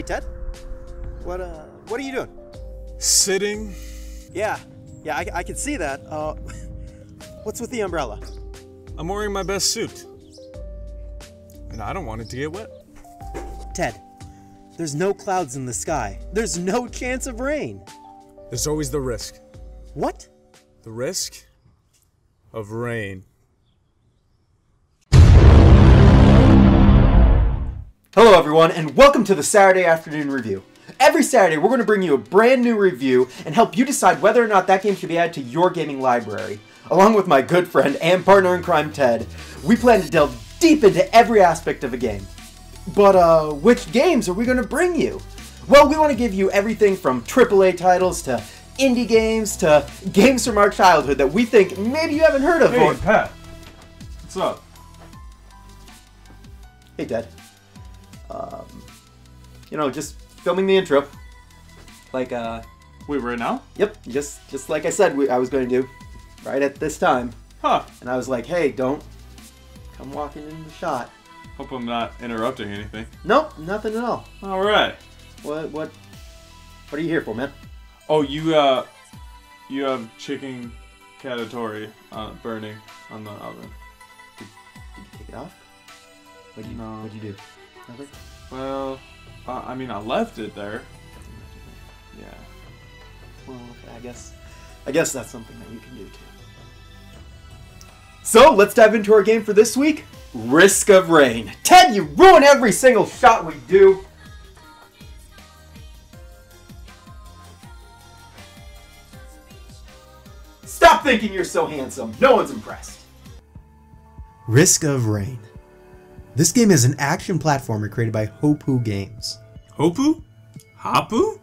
Hey, Ted? What are you doing? Sitting. Yeah, I can see that. What's with the umbrella? I'm wearing my best suit. And I don't want it to get wet. Ted, there's no clouds in the sky. There's no chance of rain. There's always the risk. What? The risk of rain. Hello everyone, and welcome to the Saturday Afternoon Review. Every Saturday, we're going to bring you a brand new review and help you decide whether or not that game should be added to your gaming library. Along with my good friend and partner in crime, Ted, we plan to delve deep into every aspect of a game. But, which games are we going to bring you? Well, we want to give you everything from AAA titles to indie games to games from our childhood that we think maybe you haven't heard of. Hey, Pat. What's up? Hey, Ted. Just filming the intro. Like, Wait, right now? Yep, just like I said I was going to do. Right at this time. Huh. And I was like, hey, don't come walking in the shot. Hope I'm not interrupting anything. Nope, nothing at all. Alright. What are you here for, man? Oh, you have chicken catatori burning on the oven. Did you take it off? What'd you do? Nothing? Well, I mean, I left it there. Yeah. Well, okay, I guess that's something that you can do too. So, let's dive into our game for this week. Risk of Rain. Ted, you ruin every single shot we do. Stop thinking you're so handsome. No one's impressed. Risk of Rain. This game is an action platformer created by Hopoo Games. Hopoo? Hopu?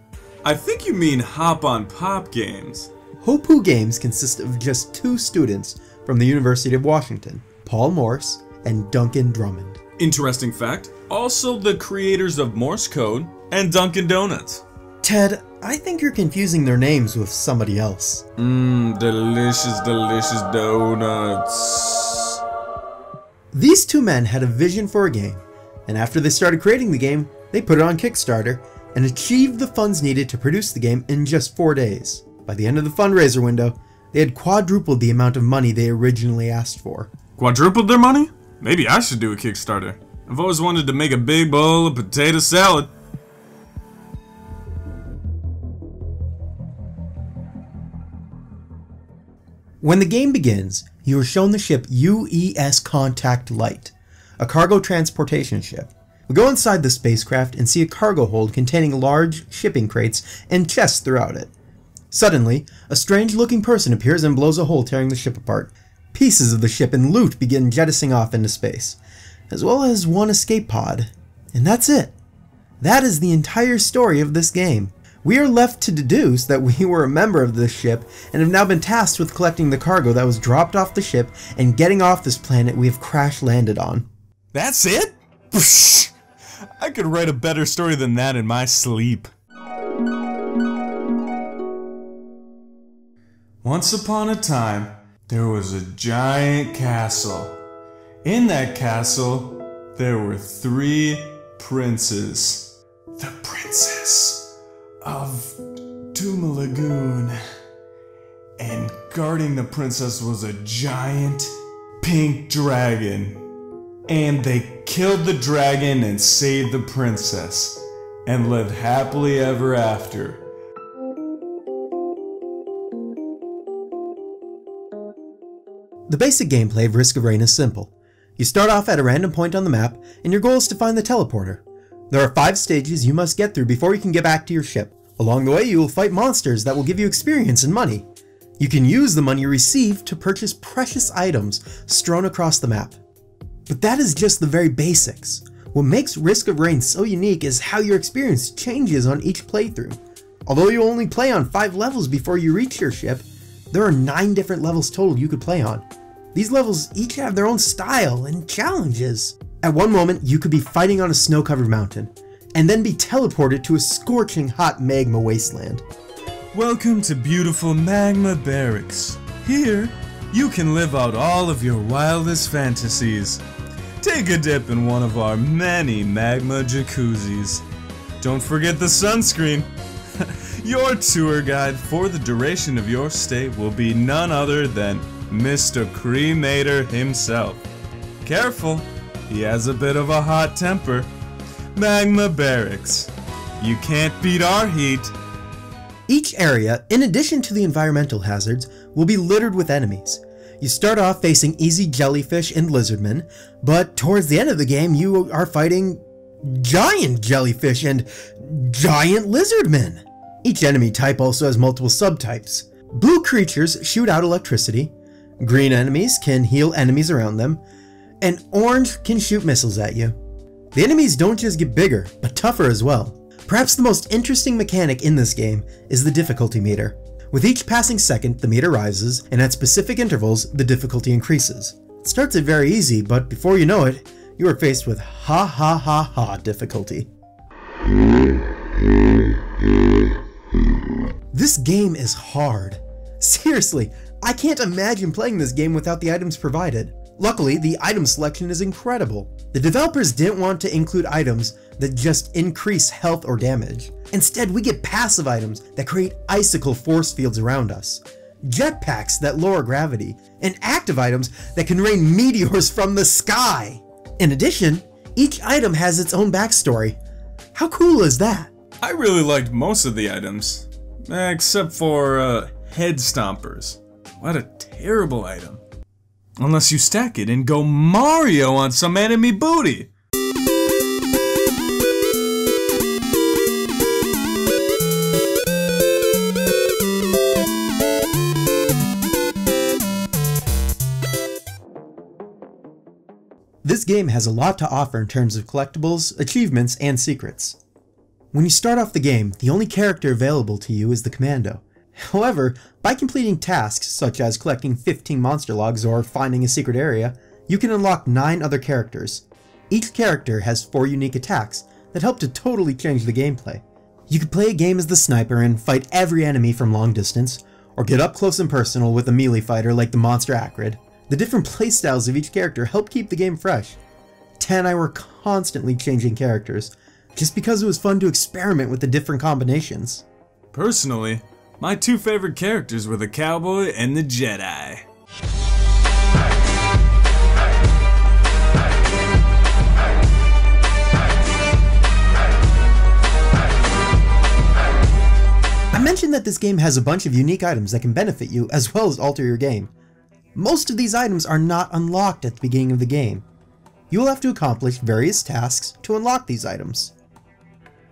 I think you mean Hop on Pop games. Hopoo Games consist of just two students from the University of Washington, Paul Morse and Duncan Drummond. Interesting fact, also the creators of Morse Code and Dunkin' Donuts. Ted, I think you're confusing their names with somebody else. Delicious, delicious donuts. These two men had a vision for a game, and after they started creating the game, they put it on Kickstarter and achieved the funds needed to produce the game in just 4 days. By the end of the fundraiser window, they had quadrupled the amount of money they originally asked for. Quadrupled their money? Maybe I should do a Kickstarter. I've always wanted to make a big bowl of potato salad. When the game begins, you are shown the ship UES Contact Light, a cargo transportation ship. We go inside the spacecraft and see a cargo hold containing large shipping crates and chests throughout it. Suddenly, a strange-looking person appears and blows a hole, tearing the ship apart. Pieces of the ship and loot begin jettisoning off into space, as well as one escape pod. And that's it. That is the entire story of this game. We are left to deduce that we were a member of this ship and have now been tasked with collecting the cargo that was dropped off the ship and getting off this planet we have crash-landed on. That's it? Psh, I could write a better story than that in my sleep. Once upon a time, there was a giant castle. In that castle, there were 3 princes. The princess of Tuma Lagoon. And guarding the princess was a giant pink dragon. And they killed the dragon and saved the princess. And lived happily ever after. The basic gameplay of Risk of Rain is simple. You start off at a random point on the map, and your goal is to find the teleporter. There are 5 stages you must get through before you can get back to your ship. Along the way, you will fight monsters that will give you experience and money. You can use the money you receive to purchase precious items strewn across the map. But that is just the very basics. What makes Risk of Rain so unique is how your experience changes on each playthrough. Although you only play on 5 levels before you reach your ship, there are 9 different levels total you could play on. These levels each have their own style and challenges. At one moment, you could be fighting on a snow-covered mountain, and then be teleported to a scorching hot magma wasteland. Welcome to beautiful Magma Barracks. Here, you can live out all of your wildest fantasies. Take a dip in one of our many magma jacuzzis. don't forget the sunscreen. Your tour guide for the duration of your stay will be none other than Mr. Cremator himself. Careful, he has a bit of a hot temper. Magma Barracks. You can't beat our heat. Each area, in addition to the environmental hazards, will be littered with enemies. You start off facing easy jellyfish and lizardmen, but towards the end of the game you are fighting giant jellyfish and giant lizardmen. Each enemy type also has multiple subtypes. Blue creatures shoot out electricity, green enemies can heal enemies around them, and orange can shoot missiles at you. The enemies don't just get bigger, but tougher as well. Perhaps the most interesting mechanic in this game is the difficulty meter. With each passing second, the meter rises, and at specific intervals, the difficulty increases. It starts at very easy, but before you know it, you are faced with ha ha ha ha difficulty. This game is hard. Seriously, I can't imagine playing this game without the items provided. Luckily, the item selection is incredible. The developers didn't want to include items that just increase health or damage. Instead, we get passive items that create icicle force fields around us, jetpacks that lower gravity, and active items that can rain meteors from the sky. In addition, each item has its own backstory. How cool is that? I really liked most of the items, except for head stompers. What a terrible item. Unless you stack it and go Mario on some enemy booty. This game has a lot to offer in terms of collectibles, achievements, and secrets. When you start off the game, the only character available to you is the Commando. However, by completing tasks such as collecting 15 monster logs or finding a secret area, you can unlock 9 other characters. Each character has 4 unique attacks that help to totally change the gameplay. You can play a game as the sniper and fight every enemy from long distance, or get up close and personal with a melee fighter like the monster Acrid. The different playstyles of each character help keep the game fresh. Tan and I were constantly changing characters, just because it was fun to experiment with the different combinations. Personally, my 2 favorite characters were the Cowboy and the Jedi. I mentioned that this game has a bunch of unique items that can benefit you as well as alter your game. Most of these items are not unlocked at the beginning of the game. You will have to accomplish various tasks to unlock these items.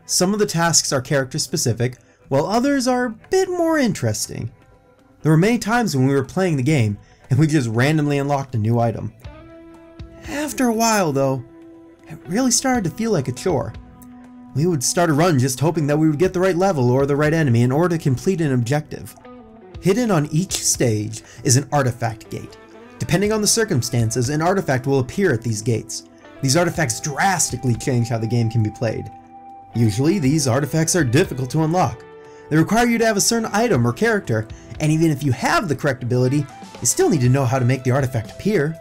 Some of the tasks are character specific, while others are a bit more interesting. There were many times when we were playing the game and we just randomly unlocked a new item. After a while though, it really started to feel like a chore. We would start a run just hoping that we would get the right level or the right enemy in order to complete an objective. Hidden on each stage is an artifact gate. Depending on the circumstances, an artifact will appear at these gates. These artifacts drastically change how the game can be played. Usually, these artifacts are difficult to unlock. They require you to have a certain item or character, and even if you have the correct ability, you still need to know how to make the artifact appear.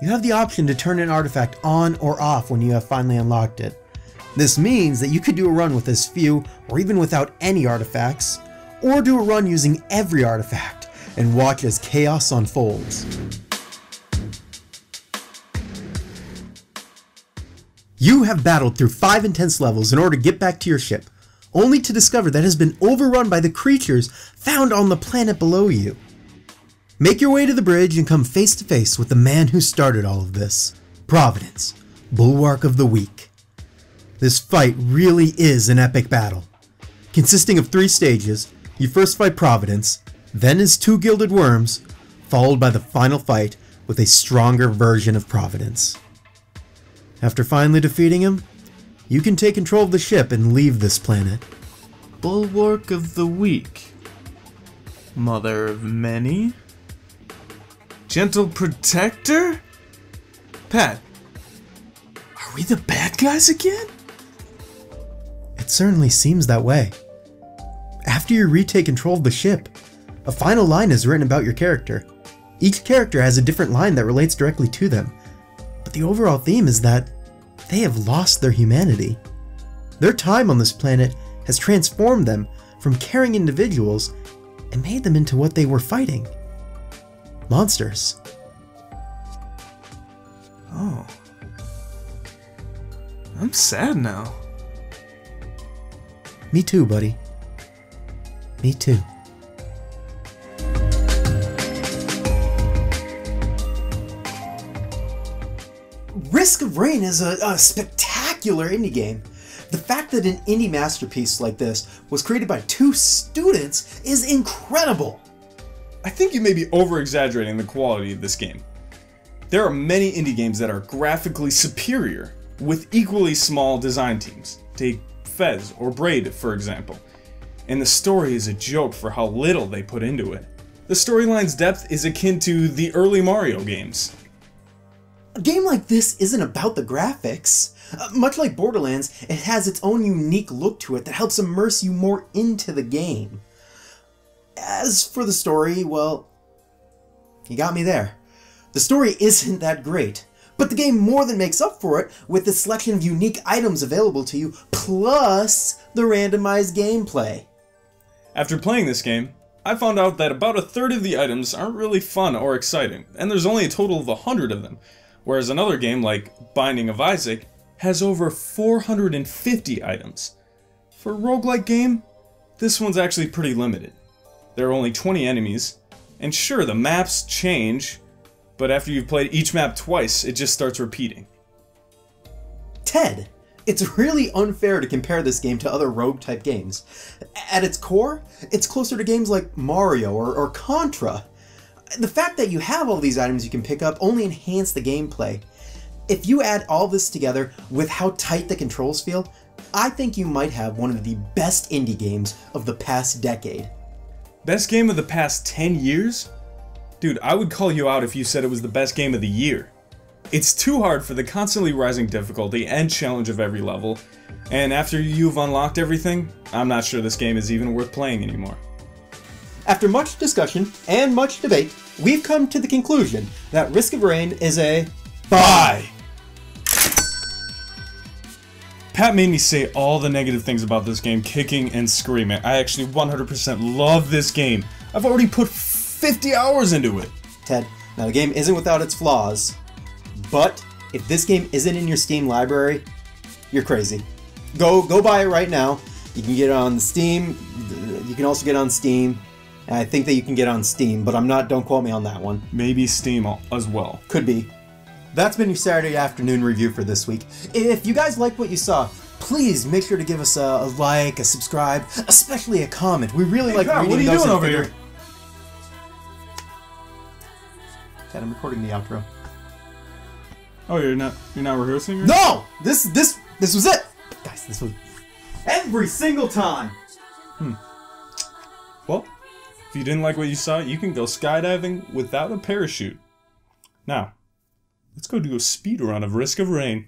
You have the option to turn an artifact on or off when you have finally unlocked it. This means that you could do a run with as few or even without any artifacts, or do a run using every artifact and watch as chaos unfolds. You have battled through 5 intense levels in order to get back to your ship, only to discover that it has been overrun by the creatures found on the planet below you. Make your way to the bridge and come face to face with the man who started all of this, Providence, Bulwark of the Weak. This fight really is an epic battle. Consisting of 3 stages, you first fight Providence, then his 2 gilded worms, followed by the final fight with a stronger version of Providence. After finally defeating him, you can take control of the ship and leave this planet. Bulwark of the Weak. Mother of many? Gentle protector? Pat, are we the bad guys again? It certainly seems that way. After you retake control of the ship, a final line is written about your character. Each character has a different line that relates directly to them, but the overall theme is that they have lost their humanity. Their time on this planet has transformed them from caring individuals and made them into what they were fighting. Monsters. Oh. I'm sad now. Me too, buddy. Me too. Risk of Rain is a spectacular indie game. The fact that an indie masterpiece like this was created by 2 students is incredible. I think you may be over-exaggerating the quality of this game. There are many indie games that are graphically superior, with equally small design teams. Take Fez or Braid, for example. And the story is a joke for how little they put into it. The storyline's depth is akin to the early Mario games. A game like this isn't about the graphics. Much like Borderlands, it has its own unique look to it that helps immerse you more into the game. As for the story, well, you got me there. The story isn't that great, but the game more than makes up for it with the selection of unique items available to you, plus the randomized gameplay. After playing this game, I found out that about a third of the items aren't really fun or exciting, and there's only a total of 100 of them, whereas another game like Binding of Isaac has over 450 items. For a roguelike game, this one's actually pretty limited. There are only 20 enemies, and sure, the maps change, but after you've played each map twice, it just starts repeating. Ted, it's really unfair to compare this game to other rogue-type games. At its core, it's closer to games like Mario or Contra. The fact that you have all these items you can pick up only enhance the gameplay. If you add all this together with how tight the controls feel, I think you might have one of the best indie games of the past decade. Best game of the past 10 years? Dude, I would call you out if you said it was the best game of the year. It's too hard for the constantly rising difficulty and challenge of every level, and after you've unlocked everything, I'm not sure this game is even worth playing anymore. After much discussion and much debate, we've come to the conclusion that Risk of Rain is a buy. Pat made me say all the negative things about this game, kicking and screaming. I actually 100% love this game. I've already put 50 hours into it. Ted, now the game isn't without its flaws, but if this game isn't in your Steam library, you're crazy. Go buy it right now. You can get it on Steam. You can also get it on Steam. And I think that you can get it on Steam, but don't quote me on that one. Maybe Steam as well. Could be. That's been your Saturday afternoon review for this week. If you guys like what you saw, please make sure to give us a like, a subscribe, especially a comment. We really like reading those. What are you doing over here? Ted, I'm recording the outro. Oh, you're not rehearsing? No! This was it! Guys, this was every single time! Well, if you didn't like what you saw, you can go skydiving without a parachute. Now, let's go do a speed run of Risk of Rain.